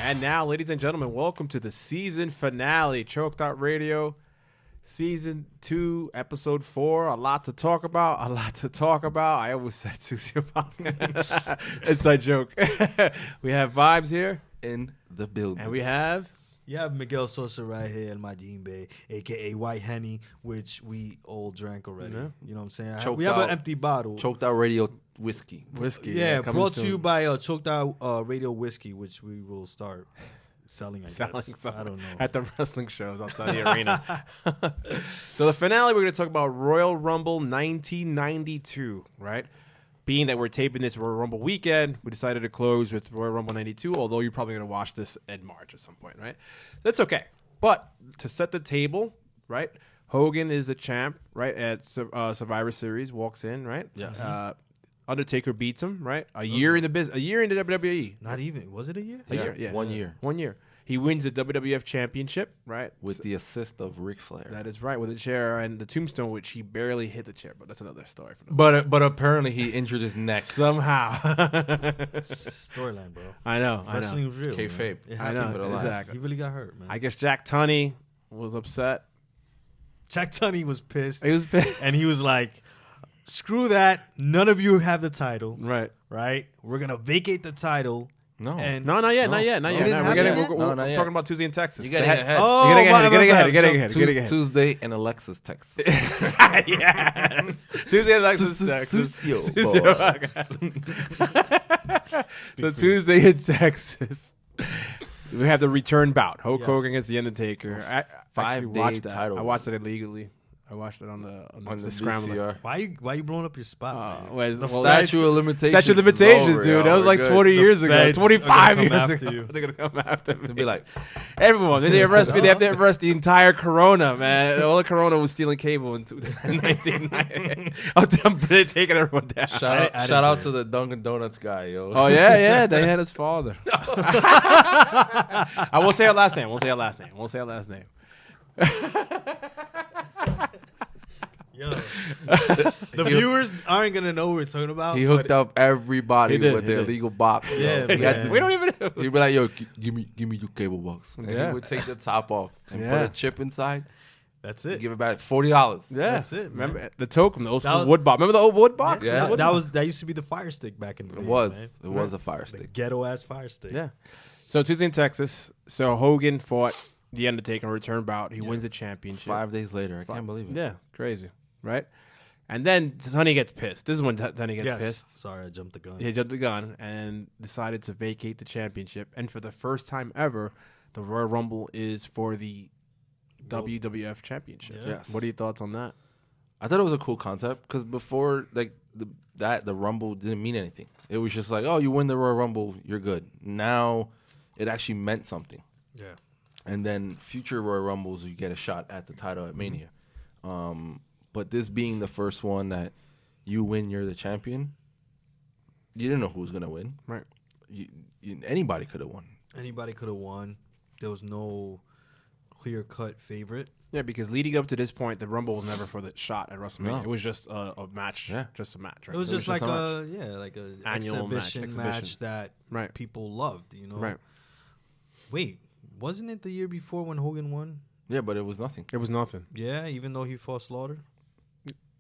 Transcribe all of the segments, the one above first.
And now, ladies and gentlemen, welcome to the season finale, Choked Out Radio, Season 2, Episode 4. A lot to talk about. I always said Susie. Inside joke. We have Vibes here. In the building. And we have... You have Miguel Sosa right here in my Jean Bay, a.k.a. White Henny, which we all drank already. Yeah. You know what I'm saying? We have an empty bottle. Choked Out Radio Whiskey. Yeah, brought to you by Choked Out Radio Whiskey, which we will start selling, I guess. I don't know. At the wrestling shows outside the arena. So the finale, we're going to talk about Royal Rumble 1992, right? Being that we're taping this Royal Rumble weekend, we decided to close with Royal Rumble 92, although you're probably going to watch this in March at some point, right? That's okay. But to set the table, right, Hogan is the champ, right, at Survivor Series, walks in, right? Yes. Undertaker beats him, right? A year in the WWE. Not even. Was it a year? A year, yeah. 1 year. 1 year. He wins the WWF Championship, right? With the assist of Ric Flair. That is right, with a chair and the tombstone, which he barely hit the chair, but that's another story. But apparently he injured his neck. Somehow. Storyline, bro. I know. Wrestling was real. Kayfabe. I know, exactly. He really got hurt, man. I guess Jack Tunney was upset. Jack Tunney was pissed. He was pissed. And he was like, screw that. None of you have the title. Right. We're going to vacate the title. No, not yet. We're talking about Tuesday in Texas. You getting ahead. Oh, you're getting ahead. Tuesday in Alexis, Texas. Yes. Tuesday in Alexis, Texas. So Tuesday in Texas, we have the return bout. Hulk Hogan against The Undertaker. I 5-day title. I watched it illegally. I watched it on the Scrambler. Why you blowing up your spot? Statute of limitations. Statute of limitations, dude. That was like 20 years ago. 25 years ago. They're going to come after me. They'll be like, everyone. They arrest me. They have to arrest the entire Corona, man. All the Corona was stealing cable in 1990. They're taking everyone down. Shout out to the Dunkin' Donuts guy, yo. Oh, yeah. They had his father. I won't say our last name. Yo, the viewers aren't gonna know what we're talking about. He hooked up everybody with their legal box. Yeah, we don't even know. He'd be like, "Yo, give me your cable box." And he would take the top off and put a chip inside. That's it. Give it back $40. Yeah, that's it. Remember the token, the old school wood box. Remember the old wood box? Yeah, that used to be the fire stick back in the day. It was a fire stick. Ghetto ass fire stick. Yeah. So Tuesday in Texas. So Hogan fought The Undertaker in a return bout. He wins the championship. 5 days later. I can't believe it. Yeah, crazy. Right? And then Tunney gets pissed. This is when Tunney gets pissed. Sorry, I jumped the gun. He jumped the gun and decided to vacate the championship. And for the first time ever, the Royal Rumble is for the WWF Championship. Yeah. Yes. What are your thoughts on that? I thought it was a cool concept because before, like the Rumble didn't mean anything. It was just like, oh, you win the Royal Rumble, you're good. Now it actually meant something. Yeah. And then future Royal Rumbles, you get a shot at the title at Mania. But this being the first one that you win, you're the champion. You didn't know who was gonna win, right? Anybody could have won. Anybody could have won. There was no clear-cut favorite. Yeah, because leading up to this point, the Rumble was never for the shot at WrestleMania. No. It was just a match. Yeah, just a match. Right? It was just like a annual exhibition match that people loved. You know, right? Wait, wasn't it the year before when Hogan won? Yeah, but it was nothing. It was nothing. Yeah, even though he fought Slaughter.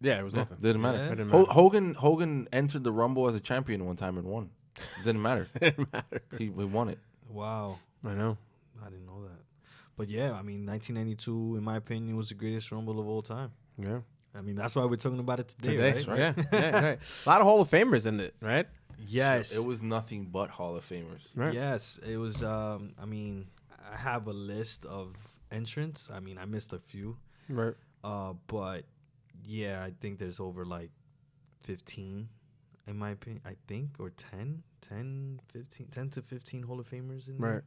Yeah, it was nothing. Didn't matter. Yeah. It didn't matter. Hogan entered the Rumble as a champion one time and won. It didn't matter. It didn't matter. He won it. Wow. I know. I didn't know that. But yeah, I mean, 1992, in my opinion, was the greatest Rumble of all time. Yeah. I mean, that's why we're talking about it today, right? Yeah, right. A lot of Hall of Famers in it, right? Yes. It was nothing but Hall of Famers. Right. Yes. It was, I mean, I have a list of entrants. I mean, I missed a few. Right. But yeah, I think there's over like 15 in my opinion, I think, or 10 to 15 Hall of Famers in there. Right.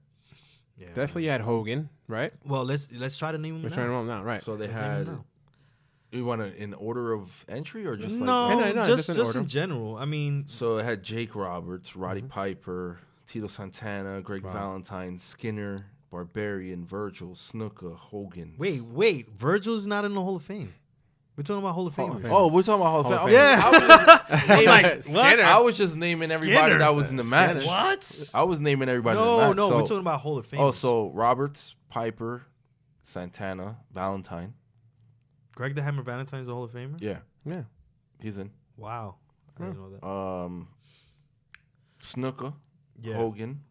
Yeah. Definitely had Hogan, right? Well, let's try to name them. We're trying to name them now, right? So they Let's name had. them now. You want to in order of entry or just no, like no, just order. in general. I mean, so it had Jake Roberts, Roddy Piper, Tito Santana, Greg Valentine, Skinner, Barbarian, Virgil, Snuka, Hogan. wait, Virgil's not in the Hall of Fame. We're talking about Hall of Hall of Famers. Fame. Oh, we're talking about Hall of Fame. Yeah. I was just naming, like, what? I was just naming everybody Skinner. that was in the match. What? I was naming everybody in the No, match. no, so, we're talking about Hall of Famers. Oh, so Roberts, Piper, Santana, Valentine. Greg the Hammer Valentine's a Hall of Famer? Yeah, Yeah. he's in. Wow. I didn't know that. Snuka, Yeah. Hogan,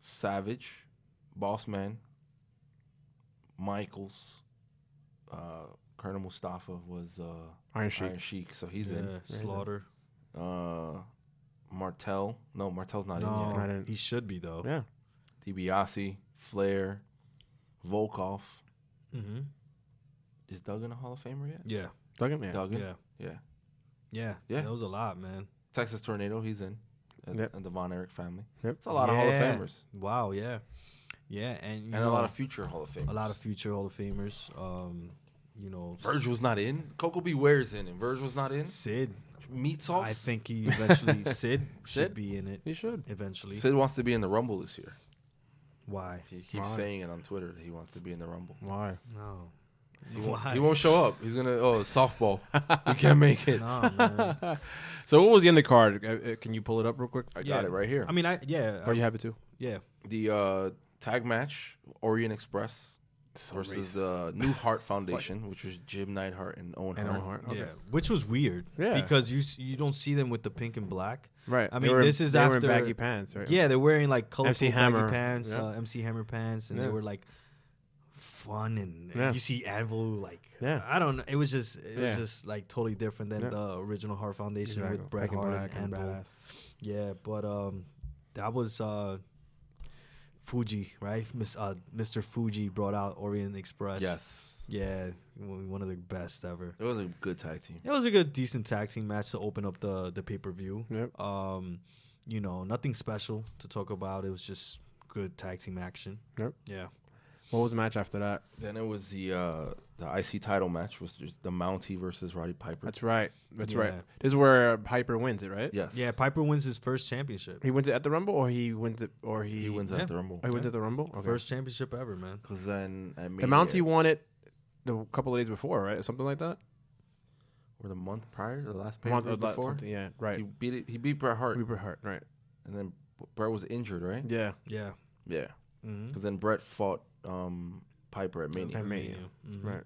Savage, Bossman, Michaels, Colonel Mustafa was Iron Sheik. Iron Sheik, so he's Yeah, in. Slaughter. Martel, no, Martel's not in No, yet. Not in. he should be, though. Yeah. DiBiase, Flair, Volkov. Mm-hmm. Is Duggan a Hall of Famer yet? Yeah. Duggan, yeah. Duggan? Yeah. Yeah. Yeah. Yeah. That was a lot, man. Texas Tornado, he's in. Yep. And the Von Erich family. Yep. It's a lot of Hall of Yeah. Famers. Wow, yeah. Yeah, and, you And know, a lot of future Hall of Famers. a lot of future Hall of Famers. You know, Verge was not in. Coco Beware's in, and Verge was not in. Sid. Meat sauce. I think he eventually Sid should Sid? be in it He should. eventually. Sid wants to be in the Rumble this year. Why? He keeps Why? saying it on Twitter that he wants to be in the Rumble. Why? No. He won't show up. He's gonna softball. He can't make it. No, man. So what was the undercard? Can you pull it up real quick? I got it right here. I mean, Or you have it too? yeah. The tag match: Orient Express So versus racist. the New Heart Foundation, which was Jim Neidhart and Owen And Hart. Owen Hart. Okay. Yeah, which was weird. Yeah. Because you don't see them with the pink and black. Right. I They mean, were- this is they were in after baggy pants, right? Yeah, they're wearing like colorful MC Hammer. baggy pants, Yeah. MC Hammer pants, and Yeah. they were like fun and Yeah. you see Anvil like Yeah. I don't know. It was Yeah. just like totally different than Yeah. the original Heart Foundation Exactly. with Bret Back in Hart black and Anvil. badass. Yeah, but that was Fuji, right? Mr. Fuji brought out Orient Express. Yes, Yeah, one of the best ever. it was a good tag team. It was a good, decent tag team match to open up the pay-per-view. Yep. You know, nothing special to talk about. It was just good tag team action. Yep. Yeah. What was the match after that? Then it was the IC title match, was just the Mountie versus Roddy Piper. That's right. That's right. Yeah. This is where Piper wins it, right? Yes. Yeah, Piper wins his first championship. He wins it at the Rumble, or he wins it, or He wins Yeah. at the Rumble. Oh, he wins at the Rumble. Okay. First championship ever, man. Because then at The Mountie won it the couple of days before, right? Something like that. or the month prior, the last pay Month or before, something. Yeah. Right. he beat it. He beat Bret Hart, We were hurt. Right. and then Bret was injured, right? Yeah. Yeah. Yeah. Mm-hmm. Because then Bret fought Piper at Mania. At Mania. Mm-hmm. Right.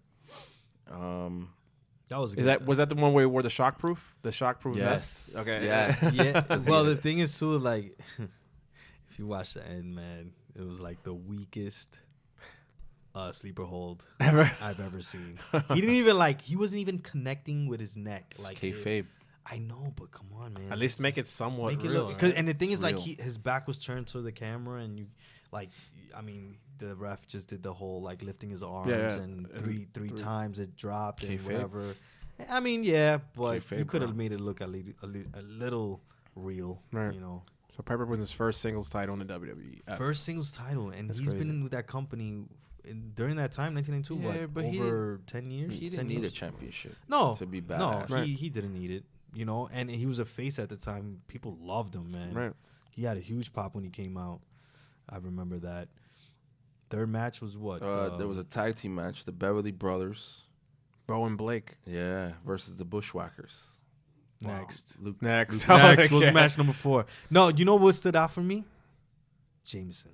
That was a Is good, was that the one where he wore the shockproof? The shockproof Yes. vest. Okay. Yes. Yeah. Because Well, he- the thing is too, like, if you watch the end, man, it was like the weakest sleeper hold Ever. I've ever seen. He didn't even like. He wasn't even connecting with his neck. Like kayfabe. I know, but come on, man. At least make it somewhat Make it real. look. Right? And the thing It's is, like, real. his back was turned to the camera, and you, like, I mean, the ref just did the whole like lifting his arms, Yeah, and and three three- times it dropped and Kayfabe. whatever. I mean, yeah, but Kayfabe, you could have bro. made it look a little real, Right. you know. So Piper wins his first singles title in the WWE. ever. First singles title, and That's he's crazy. been with that company during that time, 1992. Yeah, what, but he over 10 years? He 10 didn't need a years? championship. No, to be no, badass. Right. he didn't need it, you know. And he was a face at the time. People loved him, man. Right. He had a huge pop when he came out. I remember that. Third match was what? There was a tag team match, the Beverly Brothers, Bo and Blake. yeah, versus the Bushwhackers. next. Luke, Next. Next was Okay. match number 4. No, you know what stood out for me? Jameson.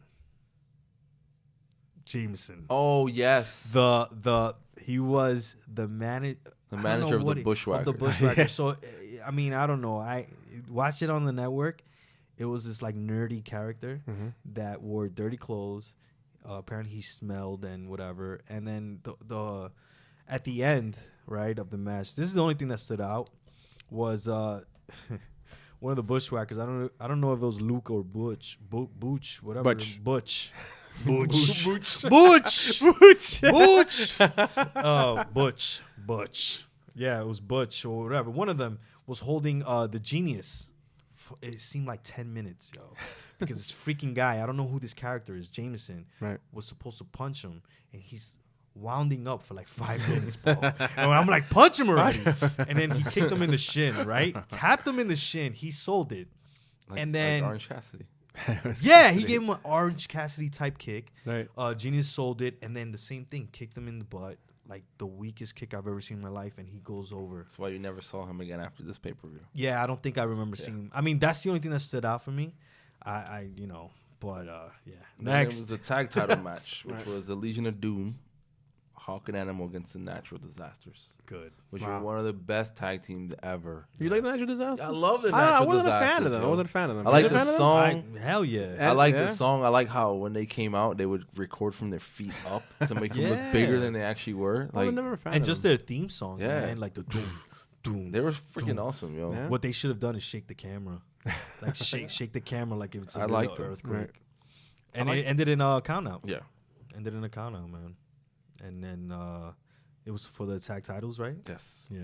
Oh yes, He was the manager. The manager of the Bushwhackers. Of the Bushwhackers. So, I mean, I don't know. I watched it on the network. It was this like nerdy character that wore dirty clothes. Apparently, he smelled and whatever. And then the at the end, right, of the match, this is the only thing that stood out was one of the Bushwhackers. I don't know if it was Luke or Butch, Butch, whatever. Butch. Butch. Butch. Butch. Oh, Butch. Yeah, it was Butch or whatever. One of them was holding the Genius. It seemed like 10 minutes, yo. Because this freaking guy, I don't know who this character is, Jameson, Right. was supposed to punch him. And he's wounding up for like 5 minutes, bro. And I'm like, punch him already. And then he kicked him in the shin, right? Tapped him in the shin. He sold it. And then, like Orange Cassidy. yeah, he gave him an Orange Cassidy type kick. Right. Genius sold it, and then the same thing, kicked him in the butt. like the weakest kick I've ever seen in my life, and he goes over. That's why you never saw him again after this pay-per-view. Yeah, I don't think I remember seeing him. I mean, that's the only thing that stood out for me. But yeah. Next, It was a tag title match, which was the Legion of Doom, Hawk and Animal against the Natural Disasters. good. Which were one of the best tag teams ever. You like the Natural Disasters? I love the I Natural wasn't Disasters. a fan of them. yo. I wasn't a fan of them. I like You a fan the of them? song. Hell yeah. I like Yeah. the song. I like how when they came out, they would record from their feet up to make them look bigger than they actually were. I was Like never a fan And of just them. their theme song, Yeah. man. Like the doom, doom. they were freaking Doom. awesome, yo. Yeah. What they should have done is shake the camera. Like shake the camera like if it's a I real liked them. earthquake. Right. And I it like- ended in a count out. Yeah. Ended in a count out, man. And then it was for the tag titles, right? Yes. Yeah.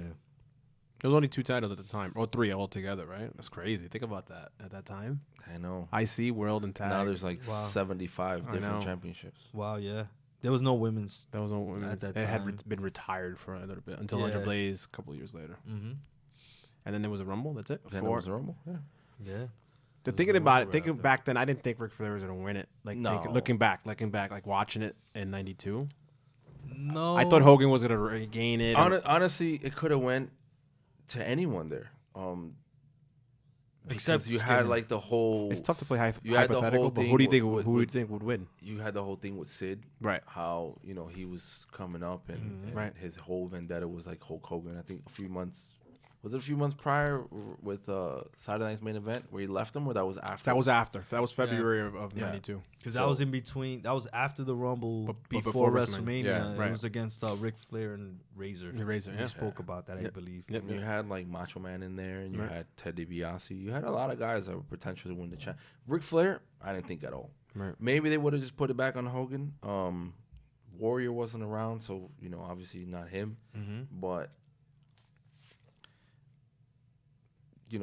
There was only 2 titles at the time, or 3 altogether, right? That's crazy. Think about that at that time. I know. IC, World, and Tag. Now there's like Wow. 75 I different know. championships. Wow, yeah. There was no women's. that was on At that it had time. been retired for a little bit until Yeah. Under Blaze a couple years later, Mm-hmm. and then there was a Rumble. That's it. Then it 4. was a Rumble. Yeah. Yeah. The was thinking a about Rumble it, right thinking after. back then, I didn't think Ric Flair was gonna win it. Like No. looking back, like watching it in '92, No. I thought Hogan was gonna regain it. Honestly, it could have went to anyone there. Except Because you had Skinner. like the whole. It's tough to play You had the hypothetical, whole but thing who do you think? with- Who do you with- think would win? You had the whole thing with Sid. Right. How he was coming up and Right. his whole vendetta was like Hulk Hogan. I think a few months. Was it a few months prior with Saturday Night's Main Event where he left him, or that was after? That was after. That was February of Yeah. '92. Because So- that was in between. That was after the Rumble, But before before WrestleMania. WrestleMania. Yeah, right. It was against Ric Flair and Razor. The Razor, We yeah. spoke about that, I Yep. believe. Yep. You had like Macho Man in there, and you Right. had Ted DiBiase. You had a lot of guys that would potentially win the champ. Ric Flair, I didn't think at all. Right. Maybe they would have just put it back on Hogan. Warrior wasn't around, so obviously not him. Mm-hmm. But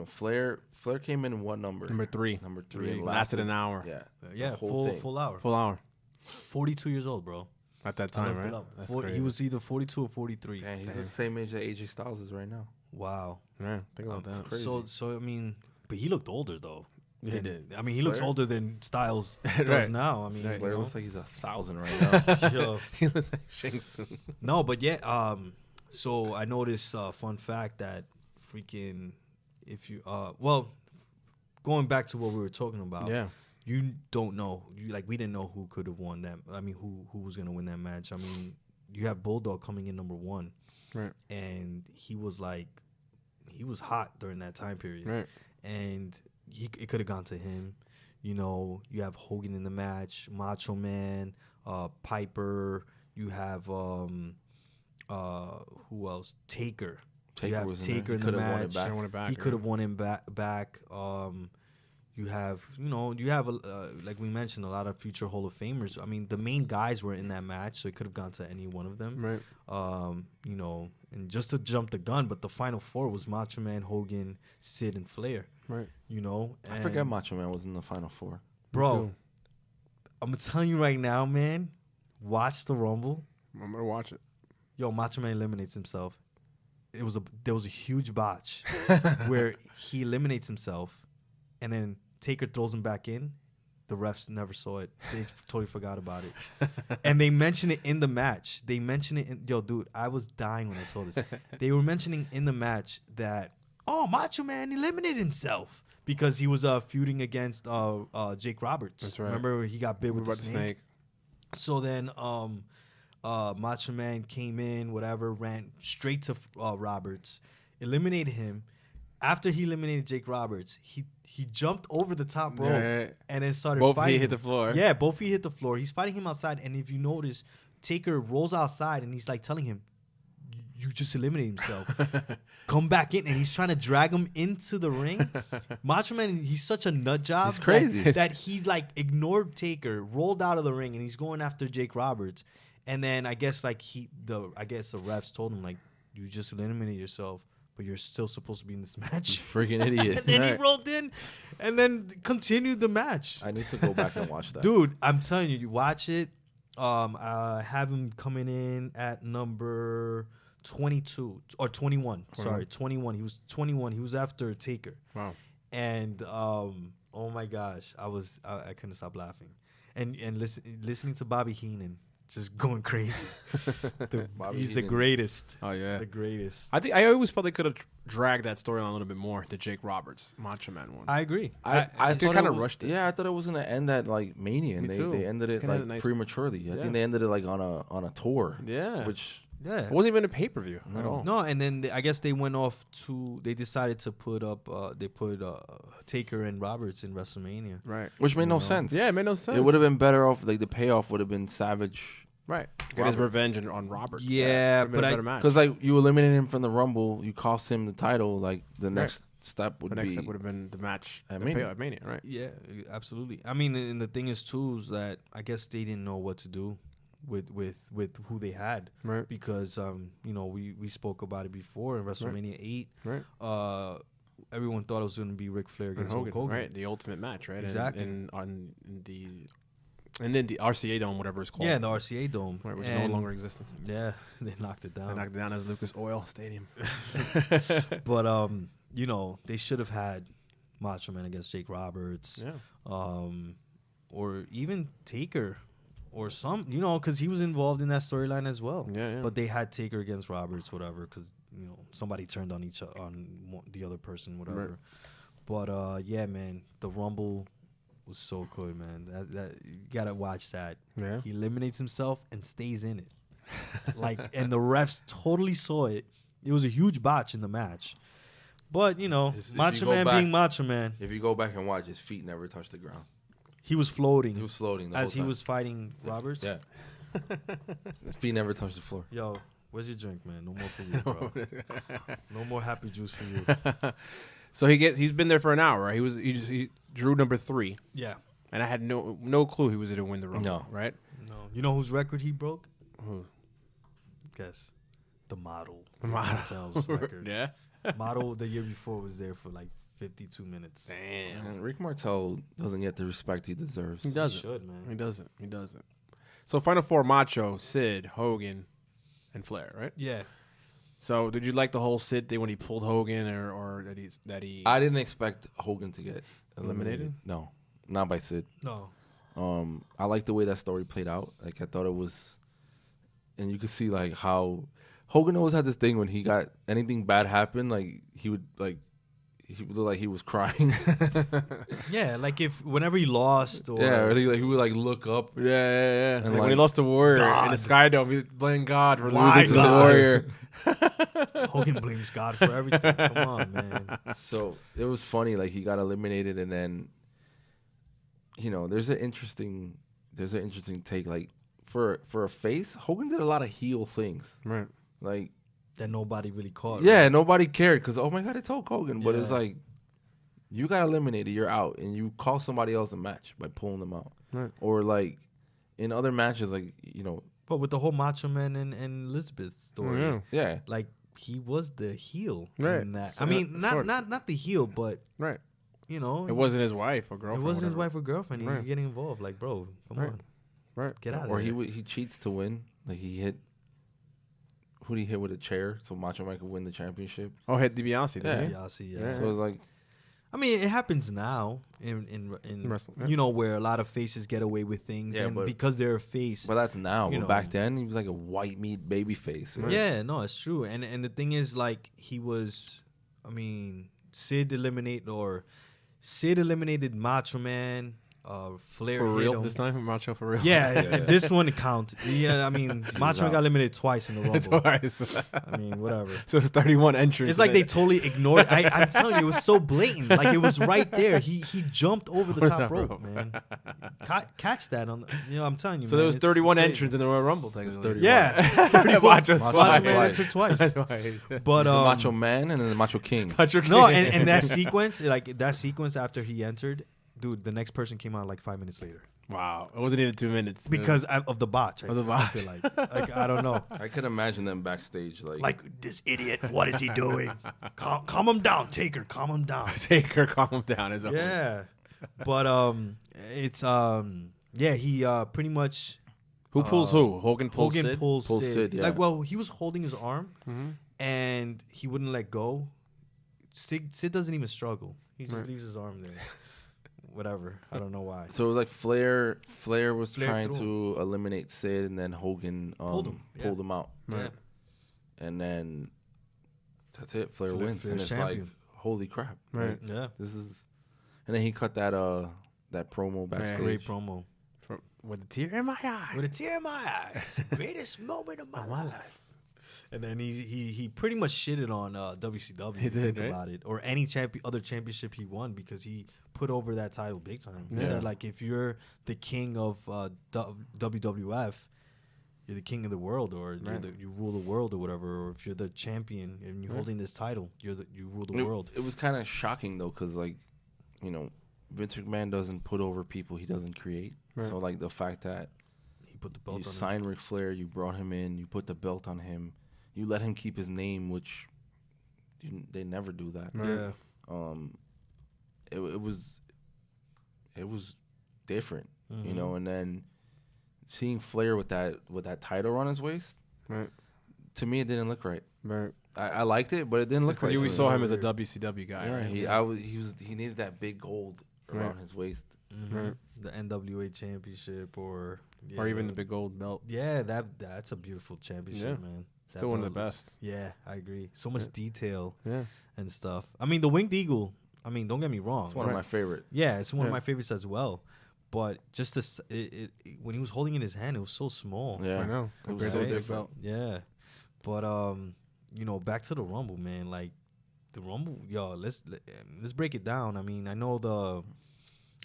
Flair came in what number? Number 3. Number 3 and Lasted an hour. Yeah, Yeah, the whole thing. full hour. Full hour 42 years old, bro. at that I time, looked right? it up. That's He crazy. was either 42 or 43. Yeah, he's the same age that AJ Styles is right now. Wow. Yeah, think about that. crazy. So I mean, but he looked older though. Yeah, he than- did. I mean, he looks Flair? older than Styles does Right. now. I mean, Right. Flair looks like he's 1,000 right now. Yo. He looks like Shang Tsung. No, but yeah. So I noticed fun fact that freaking if you going back to what we were talking about. Yeah. You don't know. We didn't know who could have won that. I mean, who was gonna win that match? I mean, you have Bulldog coming in number 1, Right. and he was hot during that time period, Right. and it could have gone to him. You have Hogan in the match, Macho Man, Piper. You have who else? Taker. Taker you have was in there. Taker He in the could have won it match. back. Should've won it back, He could have right? won him back. You have, like we mentioned, a lot of future Hall of Famers. I mean, the main guys were in that match, so it could have gone to any one of them. Right. And just to jump the gun, but the final 4 was Macho Man, Hogan, Sid, and Flair. Right. I forget Macho Man was in the Final 4. Bro, too. I'm gonna tell you right now, man. Watch the Rumble. I'm gonna watch it. Yo, Macho Man eliminates himself. There was a huge botch where he eliminates himself, and then Taker throws him back in. The refs never saw it. They totally forgot about it. And they mention it in the match. Yo, dude, I was dying when I saw this. They were mentioning in the match that, Macho Man eliminated himself because he was feuding against Jake Roberts. That's right. Remember he got bit with What the about snake? So then Macho Man came in, ran straight to Roberts, eliminated him. After he eliminated Jake Roberts, he jumped over the top rope Yeah. and then started Both fighting feet hit him. the floor. Yeah, both feet hit the floor. He's fighting him outside, and if you notice, Taker rolls outside and he's like telling him, "You just eliminated himself. Come back in." And he's trying to drag him into the ring. Macho Man, he's such a nut job. He's crazy. that he ignored Taker, rolled out of the ring, and he's going after Jake Roberts. And then I guess the refs told him you just eliminated yourself, but you're still supposed to be in this match. Freaking idiot. And then he Right. rolled in and then continued the match. I need to go back and watch that. Dude, I'm telling you, you watch it. I have him coming in at number 22 or 21. Sorry, 21. He was 21. He was after Taker. Wow. And oh my gosh, I couldn't stop laughing. And listening to Bobby Heenan just going crazy. Bobby He's the Heenan. greatest. Oh yeah. The greatest. I think I always felt they could have dragged that storyline a little bit more. The Jake Roberts Macho Man one. I agree. I They thought kinda it was- rushed it. Yeah, I thought it was gonna end at like Mania, and Me they, too. they ended it Kinda had like a nice- prematurely. I Yeah. think they ended it like on a tour. yeah. Which Yeah. It wasn't even a pay per view at No. all. No, and then I guess they went off to. They decided to put up. They put Taker and Roberts in WrestleMania. Right. made no know. sense. Yeah, it made no sense. It would have been better off. Like the payoff would have been Savage. right. Get his Roberts. revenge on Roberts. Yeah, Would've been but a I- better match. Because like you eliminated him from the Rumble, you cost him the title. Like the next step would the next be step would have been the match at the Mania. payoff at Mania, right? Yeah, absolutely. I mean, and the thing is too is that I guess they didn't know what to do with who they had Right. because we spoke about it before in WrestleMania 8. Right. Everyone thought it was going to be Ric Flair And against Hogan, Hulk Hogan. right? The ultimate match, right? Exactly. And then the RCA Dome, whatever it's called. Yeah, the RCA Dome, Right, which is no And, longer in existence. Yeah, they knocked it down. They knocked it down as Lucas Oil Stadium. But they should have had Macho Man against Jake Roberts, Yeah. or even Taker, or some, because he was involved in that storyline as well. Yeah, yeah. But they had Taker against Roberts, whatever, because somebody turned on the other person, whatever. Right. But yeah, man, the Rumble was so good, man. That you gotta watch that. Yeah. He eliminates himself and stays in it. And the refs totally saw it. It was a huge botch in the match. But, If you Macho go Man back- being Macho Man, If you go back and watch, his feet never touched the ground. he was floating He was floating the as he whole time. was fighting Roberts. Yeah. His feet never touched the floor. Yo, where's your drink, man? No more for you, bro. No more happy juice for you. So he's been there for an hour, right? He drew number 3, Yeah. and I had no clue he was going to win the Rumble. No. Right? No. You know whose record he broke? Who? Guess. The Model. The Model. Martel's record. Yeah. Model the year before was there for like 52 minutes. Damn. And Rick Martel doesn't get the respect he deserves. He doesn't. should, man. He doesn't. He doesn't. So Final Four: Macho, Sid, Hogan, and Flair. Right. Yeah. So did you like the whole Sid thing when he pulled Hogan, or that he? I didn't expect Hogan to get Eliminated? No, not by Sid. No. I like the way that story played out. Like I thought it was, and you could see like how Hogan always had this thing when he got anything bad happen, like he would look like he was crying. Yeah, like whenever he lost or Yeah, or he would like look up. Yeah. And Like when like, he lost to Warrior in God. the Sky Dome, he blamed God for Why losing to the God? Warrior. Hogan blames God for everything. Come on, man. So it was funny, like he got eliminated, and then there's an interesting take. Like for a face, Hogan did a lot of heel things. Right. Like That nobody really caught. yeah, right? nobody cared because oh my god, it's Hulk Hogan. But it's Yeah. like you got eliminated, you're out, and you call somebody else a match by pulling them out. Right. Or like in other matches, like But with the whole Macho Man and Elizabeth story, Yeah. yeah, like he was the heel Right. in that. So- I mean, sort of. not the heel, but Right. you know, It wasn't his wife or it girlfriend. wasn't his whatever. wife or girlfriend. He Right. was getting involved. Like, bro, come Right. on, Right. get out or of he here. he cheats to win. Like he hit. Who did he hit with a chair so Macho Man could win the championship? Oh, hit DiBiase. Yeah. Didn't he? Yasi, Yeah. yeah. So it's like I mean, it happens now in Wrestling, you know, where a lot of faces get away with things, Yeah, and but- because they're a face. But that's now. You But know. back then, he was like a white meat baby face. Yeah, no, it's true. And the thing is, like, he was, I mean, Sid eliminated Macho Man, Flair For hit real him. this time, Macho for real. Yeah, Yeah. this one count. Yeah, I mean, Macho Man out. got eliminated twice in the Rumble. Twice. I mean, whatever. So it's 31 entries. It's like they totally ignored. I'm telling you, it was so blatant. Like it was right there. He jumped over the top rope, man. Catch that on. I'm telling you. So man, there was it's 31 crazy. entrants in the Royal Rumble. Technically. 31. Yeah, 31. Macho Macho twice. Macho Man entered twice. Twice. But the Macho Man and then the Macho King. Macho no, King. and that sequence, like that sequence after he entered, dude, the next person came out like 5 minutes later Wow, it wasn't even 2 minutes. because of the botch. Of the I botch. feel like I don't know. I could imagine them backstage Like this idiot, what is he doing? Calm him down, Taker. Calm him down. Taker, calm him down. As always. Yeah, but it's yeah, he pretty much Who pulls who? Hogan pulls Hogan Sid? pulls Pulls Sid. Sid, yeah. Like, well, he was holding his arm Mm-hmm. and he wouldn't let go. Sid doesn't even struggle. He just Right. leaves his arm there. whatever. I don't know why. So it was like Flair was Flair trying threw to eliminate Sid, and then Hogan Pulled him out, Yeah. and then that's it. Flair wins, Flair's and it's champion. like, holy crap! Right. Like, Yeah. this is, and then he cut that promo backstage. Great promo. With a tear in my eye. With a tear in my eyes. Greatest moment of my life. And then he pretty much shitted on WCW. He if you did, think right? about it, or any other championship he won, because he put over that title big time. He Yeah. said, like, if you're the king of WWF, you're the king of the world, or Right. you rule the world, or whatever. Or if you're the champion and you're holding this title, you rule the world. It was kind of shocking though, because like, you know, Vince McMahon doesn't put over people he doesn't create. Right. So like the fact that He put the you belt on him. signed Ric Flair, you brought him in, you put the belt on him, you let him keep his name, which they never do that. Yeah. It was different, you Mm-hmm. know. And then seeing Flair with that title around his waist, Right. to me it didn't look right. Right. I liked it, but it didn't look Because right. you to always me. saw him as a WCW guy. Yeah, Right? he needed that big gold around Right. his waist. Mm-hmm. Right. The NWA championship, or Or even the big gold belt. Yeah, that's a beautiful championship, man. That Still one of the belt is- best. Yeah, I agree. So much Yeah. detail Yeah. and stuff. I mean, the Winged Eagle. I mean, don't get me wrong. It's one of my favorite. Yeah, it's one of Yeah. my favorites as well. But just when he was holding it in his hand, it was so small. Yeah, I know. It was Compared so to the big different. belt. Yeah. But back to the Rumble, man. Like the Rumble, let's break it down. I mean, I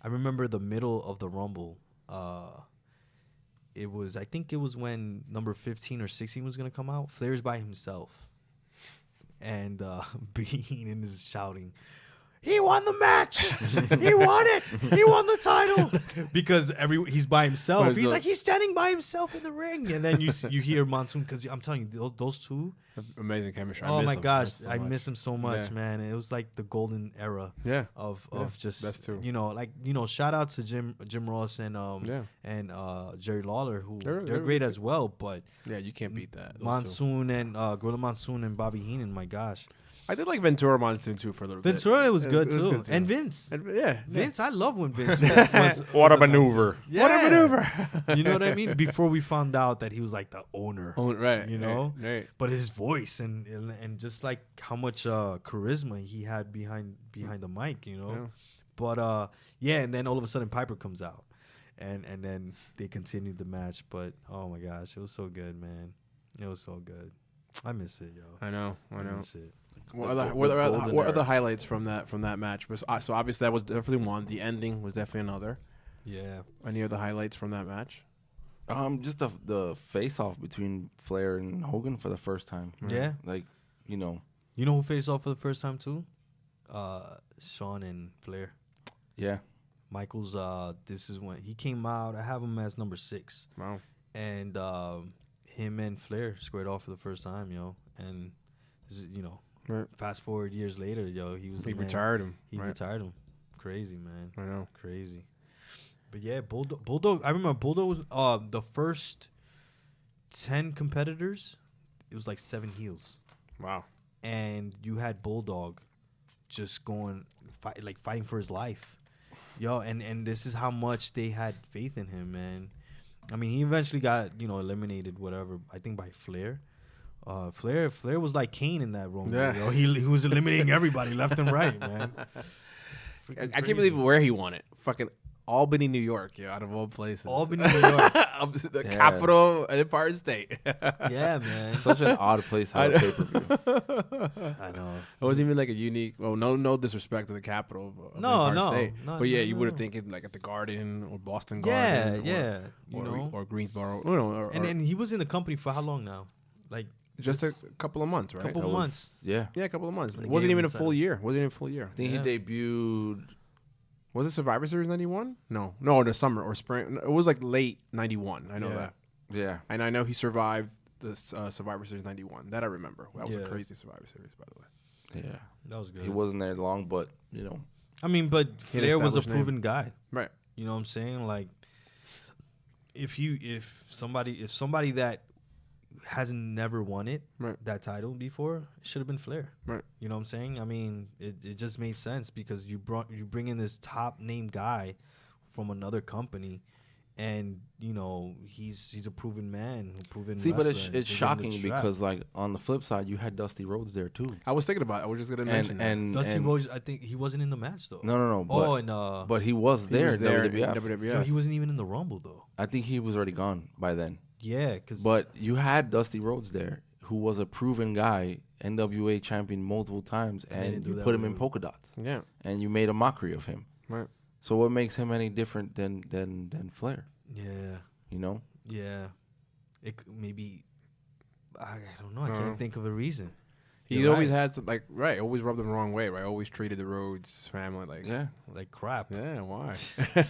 remember the middle of the Rumble. I think it was when number 15 or 16 was gonna come out. Flair's by himself, and Bean is shouting, "He won the match! He won it! He won the title!" Because he's by himself. Right, He's so- like, he's standing by himself in the ring, and then you hear Monsoon, because I'm telling you, those two. Amazing chemistry. I Oh miss my him. gosh, so I much. miss him so much, Yeah. man. It was like the golden era Yeah. of Yeah, just that's true. shout out to Jim Ross and Yeah. Jerry Lawler, who They're they're really great good. as well. But Yeah, you can't beat that. Those two. Monsoon and Gorilla Monsoon and Bobby Heenan, my gosh, I did like Ventura Monsoon too for a little bit. Ventura was It good was too, good, too. and Vince. Yeah. Vince, I love when Vince was What a announcer. maneuver. Yeah. What a maneuver. You know what I mean? Before we found out that he was like the owner. Oh, right. You know? Right. But his voice and just like how much charisma he had behind the mic, you know. Yeah. But and then all of a sudden Piper comes out, and then they continued the match. But oh my gosh, it was so good, man. It was so good. I miss it, yo. I know. I know. miss it. What The are the golden what are the era. highlights from that match? So obviously that was definitely one. The ending was definitely another. Yeah. Any other highlights from that match? Just the face off between Flair and Hogan for the first time. Yeah. Like, you know, You know who faced off for the first time too? Shawn and Flair. yeah. Michael's. This is when he came out. I have him as number 6. Wow. And him and Flair squared off for the first time, yo. And this is, Right. fast forward years later, yo, he was He the man. retired him. He right. retired him. Crazy, man. I know. Crazy. But yeah, Bulldog. I remember Bulldog was the first 10 competitors. It was like 7 heels, Wow. and you had Bulldog just going fighting for his life, yo. And this is how much they had faith in him, man. I mean, he eventually got eliminated, whatever. I think by Flair. Flair was like Kane in that room. Yeah. Yo. He was eliminating everybody left and right, man. I can't believe where he won it. Fucking Albany, New York, yo, out of all places. Albany, New York. The Yeah. capital of Empire State. Yeah, man. Such an odd place to have a pay-per-view. I know. It wasn't even like a unique. Well, no disrespect to the capital of Empire State. no, But yeah, no, you no. would have thinking like at the Garden or Boston Yeah, Garden. yeah. You know. or Greensboro. And then he was in the company for how long now? Like just a couple of months, right? Couple That was- months. Yeah. Yeah, a couple of months. They It wasn't gave even him a the full title. year. Wasn't even a full year. I think Yeah. he debuted. Was it Survivor Series 91? No, in the summer or spring. It was like late 91. I know Yeah. that. Yeah. And I know he survived the Survivor Series 91. That I remember. That was a Yeah. crazy Survivor Series, by the way. Yeah. That was good. He wasn't there long, but, you know. I mean, but He had an Flair was a established name. proven guy. Right. You know what I'm saying? Like, if somebody that hasn't never won it, Right. that title before, it should have been Flair. Right. You know what I'm saying? I mean, it just made sense because you bring in this top name guy from another company, and you know he's a proven man, a proven. See, but wrestler, and it's they give him the shocking strap. because like on the flip side, you had Dusty Rhodes there too. I was thinking about it. I was just gonna mention that. Dusty Rhodes, I think he wasn't in the match though. No. But he was He there. was in there in WWF. WWF. No, he wasn't even in the Rumble though. I think he was already gone by then. Yeah, because But you had Dusty Rhodes there, who was a proven guy, NWA champion multiple times, And they didn't and do you that put him with in him. polka dots, Yeah. and you made a mockery of him. Right. So what makes him any different than Flair? yeah, You know, yeah, maybe I don't know. I Uh-huh. can't think of a reason. He You're always right. had some, like, right, always rubbed them the wrong way, right? Always treated the Rhodes family like, yeah. Like crap. yeah, why?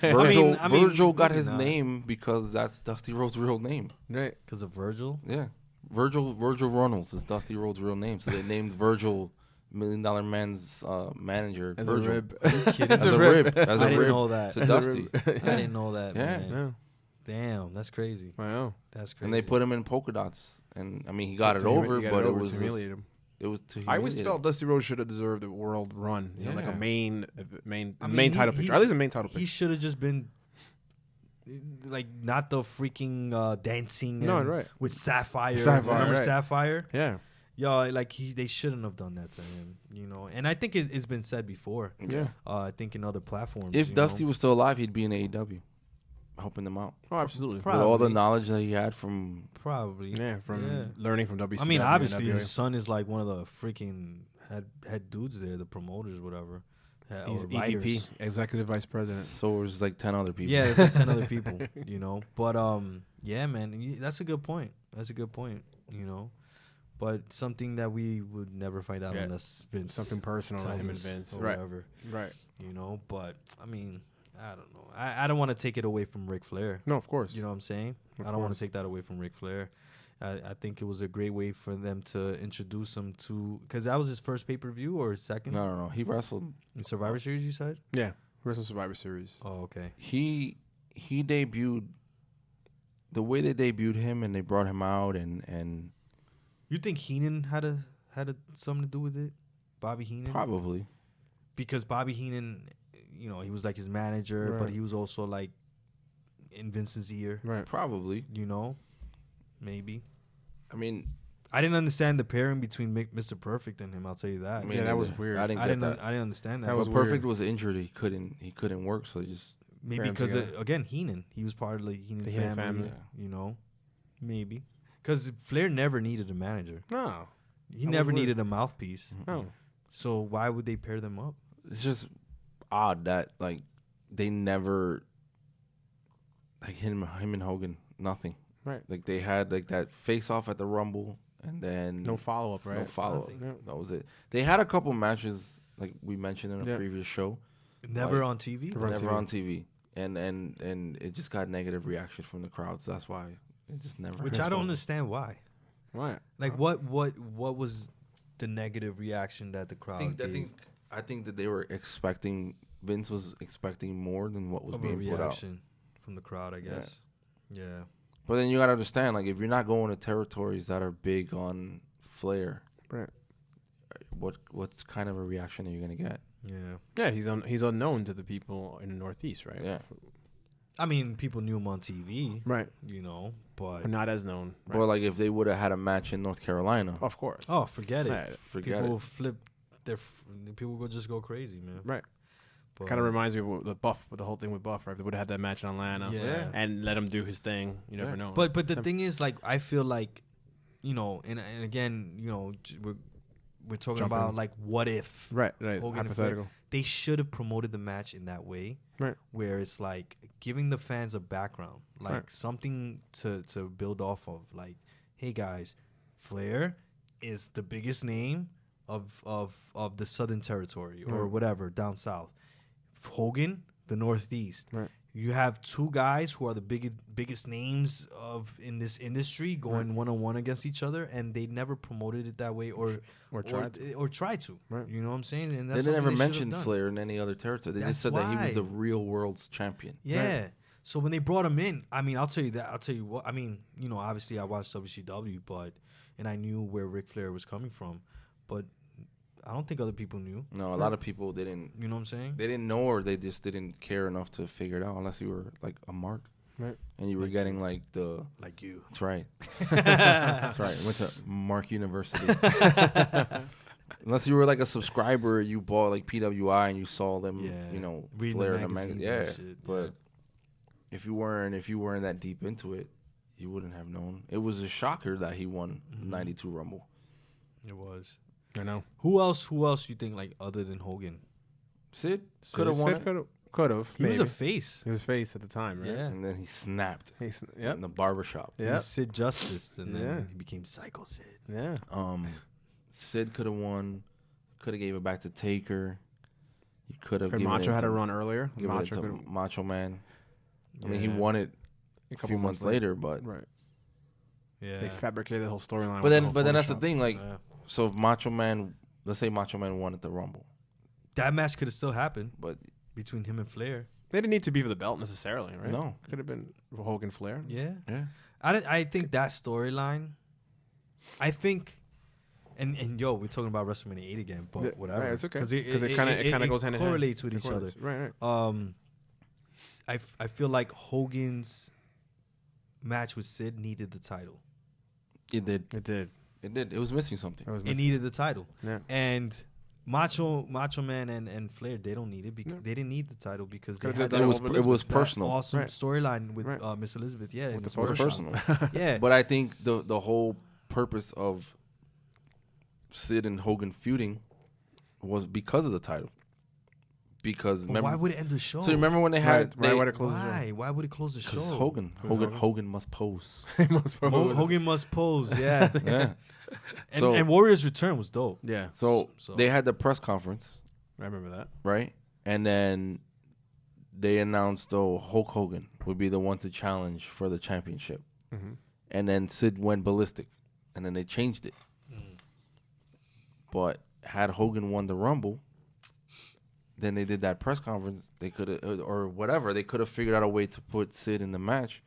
Virgil got maybe his not. name because that's Dusty Rhodes' real name. Right. Because of Virgil. Yeah, Virgil Runnels is Dusty Rhodes' real name, so they named Virgil $1 Million Man's manager As Virgil. a rib. Are you kidding? As a rib, as I a didn't rib know that. to Dusty. I didn't know that. Yeah. Man. Yeah. Damn, that's crazy. Wow. That's crazy. And they put him in polka dots, and I mean he got it To humi- over, he got but it it over was to just- humiliate him. it was to I always humiliate felt him. Dusty Rhodes should have deserved a world run, you know, like a Yeah. main I mean, main he- title he- picture. At least a main title He picture. should have just been like not the freaking dancing. No, and right. With Sapphire. Sapphire, Remember right. Sapphire? Yeah. Yo, like they shouldn't have done that to him. You know, and I think it's been said before. Yeah. I think in other platforms. If you Dusty know? was still alive, he'd be in AEW, helping them out Oh, absolutely. Pro- with all the Probably. knowledge that he had from. Probably. Yeah, from Yeah. learning from WCW. I mean, and obviously, NWA. his son is like one of the freaking head dudes there, the promoters, whatever. He's or EVP, writers. Executive Vice President. So there's like 10 other people. Yeah, there's like 10 other people, you know. But yeah, man, that's a good point. That's a good point, you know. But something that we would never find out Yeah. unless Vince Something personal to tells him and us Vince. or Right. whatever, Right. you know. But I mean, I don't know. I don't want to take it away from Ric Flair. No, of course. You know what I'm saying? Of I don't want course. to take that away from Ric Flair. I think it was a great way for them to introduce him to, because that was his first pay-per-view or his second No. He wrestled. in Survivor Series, you said? Yeah. Wrestle Survivor Series. Oh, okay. He debuted the way they debuted him, and they brought him out, and You think Heenan had something to do with it? Bobby Heenan? probably. Because Bobby Heenan, you know, he was like his manager, but Right. he was also like in Vince's ear, Right. Probably. you know? Maybe. I mean, I didn't understand the pairing between Mr. Perfect and him, I'll tell you that. me Yeah, that was neither. weird. I didn't I get didn't that. I didn't understand that. That was But Perfect weird. was injured. He couldn't work, so he just. Maybe Pair 'em because together. again, Heenan, he was part of the Heenan The Heenan family, family. you know? Maybe. Because Flair never needed a manager. No. He That was never weird. needed a mouthpiece. No. So why would they pair them up? It's just odd that like they never like him and Hogan, nothing. Right. Like they had like that face off at the Rumble, and then No follow up, right? no follow up. Nothing. Yeah. That was it. They had a couple matches like we mentioned in a Yeah. previous show, Never Like, on TV? Never on never TV. on TV, and it just got negative reaction from the crowds. That's why it just never. Which I don't understand why. Right. Like what was the negative reaction that the crowd gave I think that they were expecting Vince was expecting more than what was of a being put out. reaction from the crowd, I guess. Yeah. But then you gotta understand, like, if you're not going to territories that are big on Flair, Right. what's kind of a reaction are you gonna get? Yeah. Yeah, he's unknown to the people in the Northeast, right? Yeah, I mean, people knew him on TV, Right. you know, but But not as known. Right. or like if they would have had a match in North Carolina, Of course. oh, forget it. Right. forget People it. flip people will just go crazy, man. Right. But, Kind of reminds me of the Buff, with the whole thing with Buff, right? If they would have had that match in Atlanta Yeah. and let him do his thing, you never Yeah. know. But the Some- thing is, like, I feel like, you know, and again, you know, we're talking Jump about in. like what if right, Hogan and Flair. hypothetical. They should have promoted the match in that way, Right. where it's like giving the fans a background, like Right. something to build off of. Like, hey guys, Flair is the biggest name of the Southern Territory or Right. whatever down south. Hogan, the Northeast. Right. You have two guys who are the biggest names in this industry going one-on-one against each other, and they never promoted it that way or tried to. Right. You know what I'm saying? And They that's never something they should have mentioned done. Flair in any other territory. They That's just said that he was why. the real world's champion. Yeah. Right. So when they brought him in, I mean, I'll tell you that. I'll tell you what. I mean, obviously I watched WCW, and I knew where Ric Flair was coming from, but I don't think other people knew. No, a lot of people didn't. You know what I'm saying? They didn't know, or they just didn't care enough to figure it out, unless you were like a mark, Right. and you were getting like the. Like you. That's right. That's right. I went to Mark University. Unless you were like a subscriber, you bought like PWI and you saw them, Reading Flair the in the magazines magazine. and Yeah, shit, but if you weren't that deep into it, you wouldn't have known. It was a shocker that he won '92 Rumble. It was. I know. Who else you think, like, other than Hogan? Sid could have won it. Could have. He was a face. He was face at the time, right? Yeah. And then he snapped Yep. in the barbershop. He Yeah. was Sid Justice, and then Yeah. he became Psycho Sid. Yeah. Sid could have won. Could have gave it back to Taker. He could have. Macho had a run earlier. Give it to Macho Man. I mean, he Yeah. won it a a few months later, but Right. Yeah. They fabricated the whole storyline. but with then the whole that's the Photoshop. thing. Like, Yeah. so if Macho Man, let's say Macho Man won at the Rumble, That match could have still happened but between him and Flair. They didn't need to be for the belt necessarily, right? No. Could have been Hogan Flair. Yeah. yeah, I think that storyline, I think, and yo, we're talking about WrestleMania 8 again, but Yeah, whatever. right, it's okay. Because it kind of goes hand in hand. correlates with It each other. correlates. Right. I feel like Hogan's match with Sid needed the title. it did. It did. It did. It was missing something. It was It missing. needed the title. Yeah. And Macho Man and Flair, they don't need it because No. they didn't need the title because they Could've had did that, that It with was that personal. awesome Right. storyline with Right. Miss Elizabeth. Yeah, in With the the It was barbershop. personal. Yeah, But I think the whole purpose of Sid and Hogan feuding was because of the title. Because but remember, why would it end the show? so remember when they had Right. Why would it close the show? Why? Why would it close the show? because Hogan? Hogan must pose. Hogan must pose. Yeah, Yeah. and Warrior's Return was dope. Yeah. So So- they had the press conference, I remember that. right? And then they announced, Hulk Hogan would be the one to challenge for the championship. Mhm. And then Sid went ballistic, and then they changed it. But had Hogan won the Rumble, then they did that press conference. They could have, or whatever. They could have figured out a way to put Sid in the match.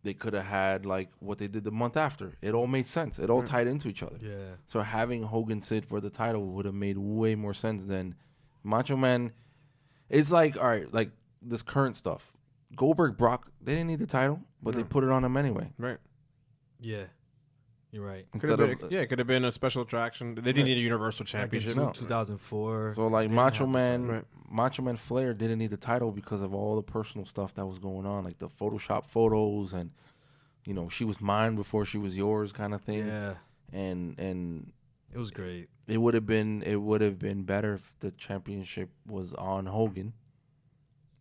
They could have had like what they did the month after. It all made sense. It all tied into each other. Yeah, So having Hogan Sid for the title would have made way more sense than Macho Man. It's like, all right, like this current stuff. Goldberg, Brock, they didn't need the title, but they No. put it on him anyway. Right. yeah, you're right. Instead of, It could have been a special attraction. They didn't need a Universal Back in Championship. No. 2004. so like they didn't Macho have the title. Man, Right. Macho Man Flair didn't need the title because of all the personal stuff that was going on, like the Photoshop photos and she was mine before she was yours kind of thing. Yeah, And it was great. it would have been better if the championship was on Hogan.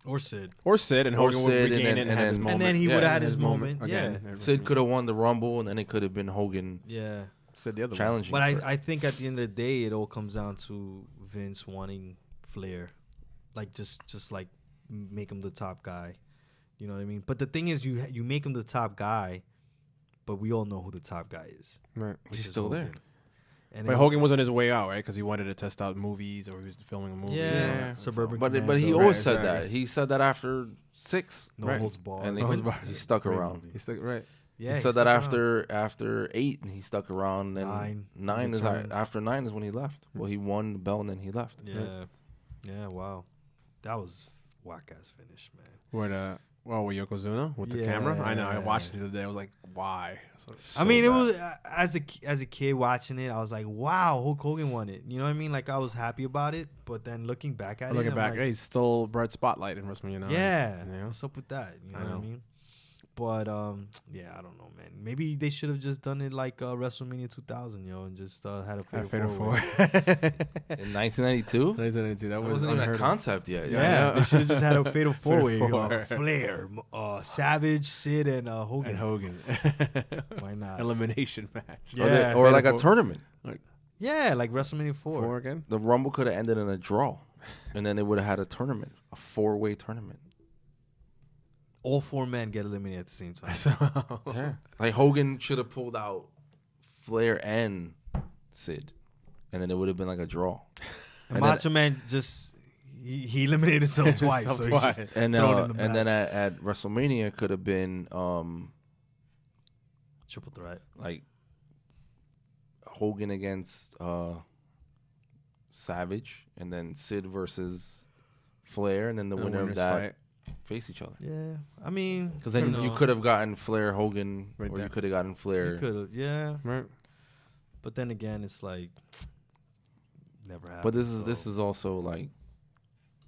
Or Sid. Or Sid, and Or Hogan Sid, would and regain then- it and and have his then- moment. And then he Yeah, would have had His his moment. again. Yeah, Sid could have won the Rumble, and then it could have been Hogan yeah. Sid the other challenging. But for it. I think at the end of the day, it all comes down to Vince wanting Flair, like just like make him the top guy. You know what I mean? But the thing is, you make him the top guy, but we all know who the top guy is. one. Right. which He's is still there. Hogan. And But then- Hogan was on his way out, right? Because he wanted to test out movies, or he was filming a movie. Yeah. So- Suburban But he Commando. always Right, said exactly. that. He said that after 6, No Right. holds barred. and No holds barred. he stuck Great around. movie. He's still right. Yeah, he said stuck that around. after 8, and he stuck around. And Nine, 9 is returned. after 9 is when he left. Well, he won the belt and then he left. Yeah, yeah. Wow, that was whack ass finish, man. With with Yokozuna with the camera. I know. I watched it Yeah. the other day. I was like, why? So I mean, bad. it was as a kid watching it. I was like, "Wow, Hulk Hogan won it." You know what I mean? Like I was happy about it, but then looking back at Looking I'm back, like, hey, he stole Brett Spotlight in WrestleMania 9. yeah, You know? what's up with that? You know I what I know. mean? But yeah, I don't know, man. Maybe they should have just done it like WrestleMania 2000, and just had a Fatal fatal Four. four. In 1992, 1992. That that wasn't even a unheard of. concept yet. Yeah, they should have just had a fatal four way. Four. Flair, Savage, Sid, and Hogan. And Hogan. Why not? Elimination match. Yeah. Or like a Fatal tournament. Yeah, like WrestleMania 4. Four again. The Rumble could have ended in a draw, and then they would have had a tournament, a 4-way tournament. All 4 men get eliminated at the same time. So Yeah, like Hogan should have pulled out Flair and Sid, and then it would have been like a draw. And And then- Macho Man just he eliminated himself twice. So he's just And thrown in the and then match. at WrestleMania could have been Triple threat. like Hogan against Savage, and then Sid versus Flair, and then the winner of that face each other. Yeah, I mean, Because then you could have gotten Flair Hogan, Right or there. you could have gotten Flair. You could have, yeah. Right. But then again, it's like never happened. But this so. is also like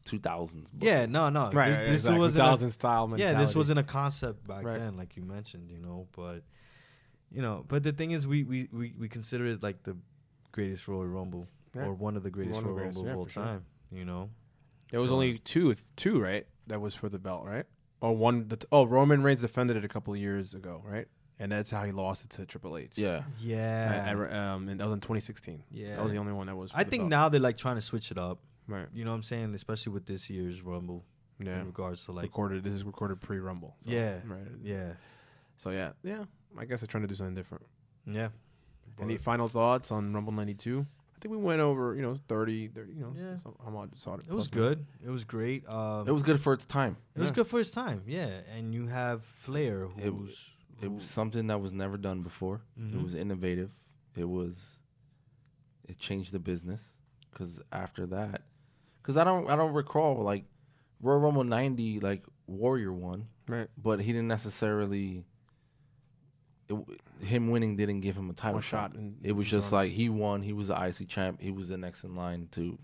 2000s. Yeah, no. Right. This exactly. wasn't. 2000 style mentality. Yeah, this wasn't a concept back Right. then, like you mentioned, But but the thing is, we consider it like the greatest Royal Rumble Yeah. or one of the greatest Royal Rumble of all for sure. time. There was only two, right? That was for the belt, right? Or one. Roman Reigns defended it a couple of years ago, right? And that's how he lost it to Triple H. Yeah. Yeah, And that was in 2016. yeah. That was the only one that was. For I the think belt. now they're like trying to switch it up. Right. You know what I'm saying? Especially with this year's Rumble Yeah. in regards to like Recorded. This is recorded pre-Rumble. So, Yeah. Right. yeah, So yeah. I guess they're trying to do something different. yeah. Any final thoughts on Rumble 92? I think we went over, 30, Yeah. so how much saw it. It was plus minus. good. It was great. It was good for its time. It was Yeah. good for his time. Yeah, and you have Flair, It who's It was something that was never done before. It Mhm. was innovative. It changed the business. Because after that, I don't recall like Royal Rumble 90 like Warrior won, Right. but he didn't necessarily. Him winning didn't give him a title One shot. It was just like he won. He was the IC champ. He was the next in line to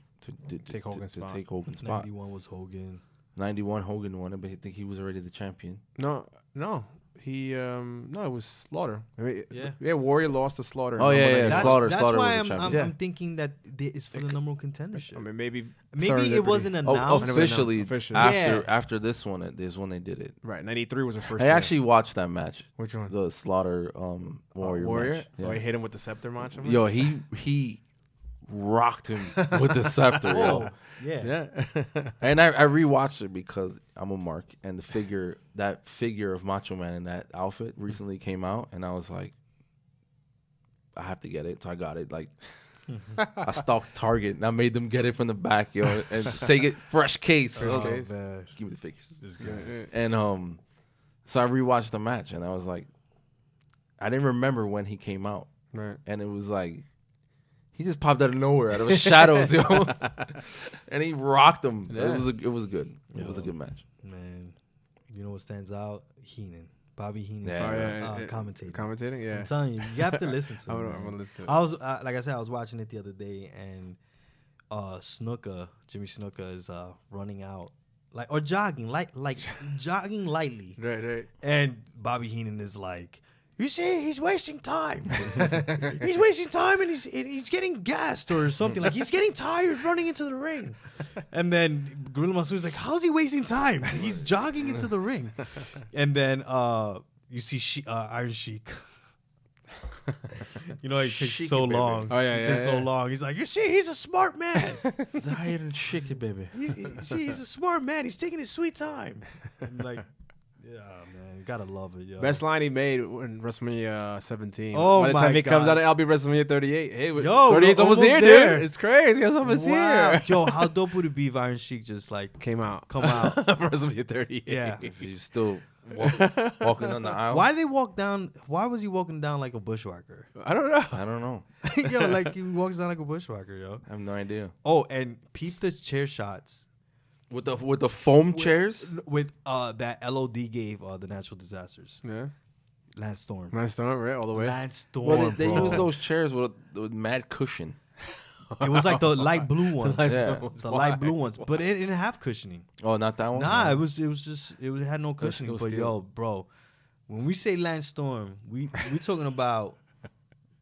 Take Hogan's spot. take Hogan's spot. 91 was Hogan. 91 Hogan won it, but I think he was already the champion. No. He it was Slaughter. I mean, Yeah. Warrior lost to Slaughter. in Oh, yeah, Rumble yeah, 96. Slaughter That's was why the I'm champion. thinking that it's for the number one contendership. I mean, maybe Maybe it wasn't announced. Oh, officially, Officially. after this one, is when they did it. Right. 93 was the first. I year. actually watched that match, Which one? the Slaughter Warrior match. Oh, he hit him with the scepter match. Yo, he rocked him with the scepter. Oh, Yo. yeah. Yeah. And I rewatched it because I'm a mark, and that figure of Macho Man in that outfit recently came out, and I was like, I have to get it, so I got it. Like, I stalked Target, and I made them get it from the back, yo, and take it fresh case. So I was like, man. give me the figures. Yeah. And so I rewatched the match, and I was like, I didn't remember when he came out, Right. and it was like. He just popped out of nowhere, out of the shadows, yo, and he rocked him. Yeah. It was good. It was a Yo. good match. Man, you know what stands out? Heenan. Bobby Heenan. Yeah. Commentating. Commentating, yeah. I'm telling you, you have to listen to it. I'm man. gonna listen to it. I was like I said, I was watching it the other day, and Jimmy Snuka is running out, or jogging, jogging lightly, Right. and Bobby Heenan is like, "You see, he's wasting time. He's wasting time, and he's getting gassed or something. Like he's getting tired running into the ring." And then Gorilla Monsoon's like, "How's he wasting time? He's jogging into the ring." And then you see Iron Sheik. He takes Sheik so it, baby. long. Oh, yeah, He yeah, takes so yeah. long. He's like, "You see, he's a smart man. The Iron Chicken, baby. He's a smart man. He's taking his sweet time." I'm like, yeah, man, you gotta love it, yo. Best line he made in WrestleMania 17. Oh, By the my time he comes God. out, I'll be WrestleMania 38. Hey, Yo, 38's we're almost almost here, there. dude. It's crazy. It's almost Wow. here. Yo, how dope would it be if Iron Sheik just like Come out. WrestleMania 38. Yeah. If he's still walking down the aisle. Why they walk down? Why was he walking down like a bushwhacker? I don't know. I don't know. Yo, like he walks down like a bushwhacker, yo. I have no idea. Oh, and peep the chair shots With the foam chairs. with that LOD gave the natural disasters. Yeah. Lance Storm. Lance Storm, right? All the way. Lance Storm. Well, they bro. use those chairs with mad cushion. It was like the light blue ones. Yeah. The light blue ones, but it didn't have cushioning. Oh, not that one. Nah, it had no cushioning. was But steel. yo, bro, when we say Lance Storm, we talking about.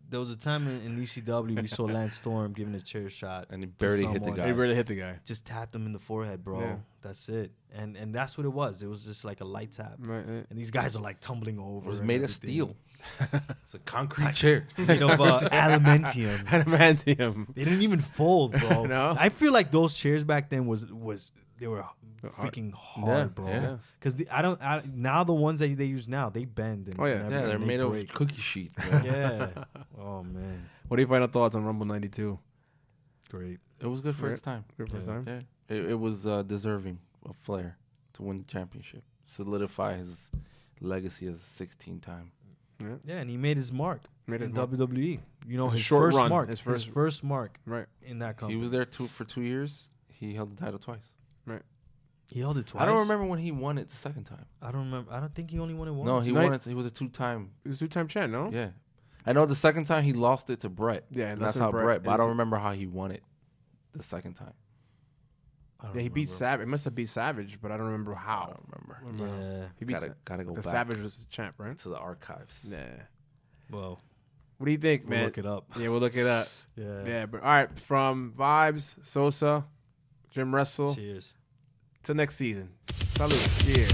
There was a time in ECW we saw Lance Storm giving a chair shot, And he barely hit the someone. guy. He really hit the guy. Just tapped him in the forehead, bro. Yeah. That's it. And that's what it was. It was just like a light tap. Right. And these guys are like tumbling over. It was and made of everything. steel. It's a concrete chair. Made of adamantium. Adamantium. They didn't even fold, bro. No? I feel like those chairs back then was they were freaking hard, bro. yeah. Because now the ones that they use now they bend and Oh, yeah. and Yeah, they're everything, made they of break. cookie sheet. Yeah. Oh man, What are your final thoughts on Rumble 92? great. It was good for Right. its time. Good first Yeah. time. Yeah. It was deserving of Flair to win the championship, solidify his legacy as a 16-time. Yeah, and he made his mark in WWE. You know, his short first run, mark. his His first mark Right. in that company. He was there for 2 years. He held the title twice. Right. He held it twice. I don't remember when he won it the second time. I don't remember. I don't think he only won it once. No, he No, won it. He was a 2-time. He was a 2-time champ, no? Yeah. I know the second time he lost it to Brett. Yeah, and and that's that's how when Brett. But I is- don't remember how he won it the second time. I don't Yeah, he beat remember. Savage. It must have beat Savage, but I don't remember I how. don't remember. Yeah. He beat Gotta go the back Savage was the champ, right? to the archives. Yeah. Well, What do you think, we'll man? look it up. Yeah, we'll look it up. Yeah. Yeah, but all right, from Vibes, Sosa, Jim Wrestle, Cheers. till next season. Salute. Yeah.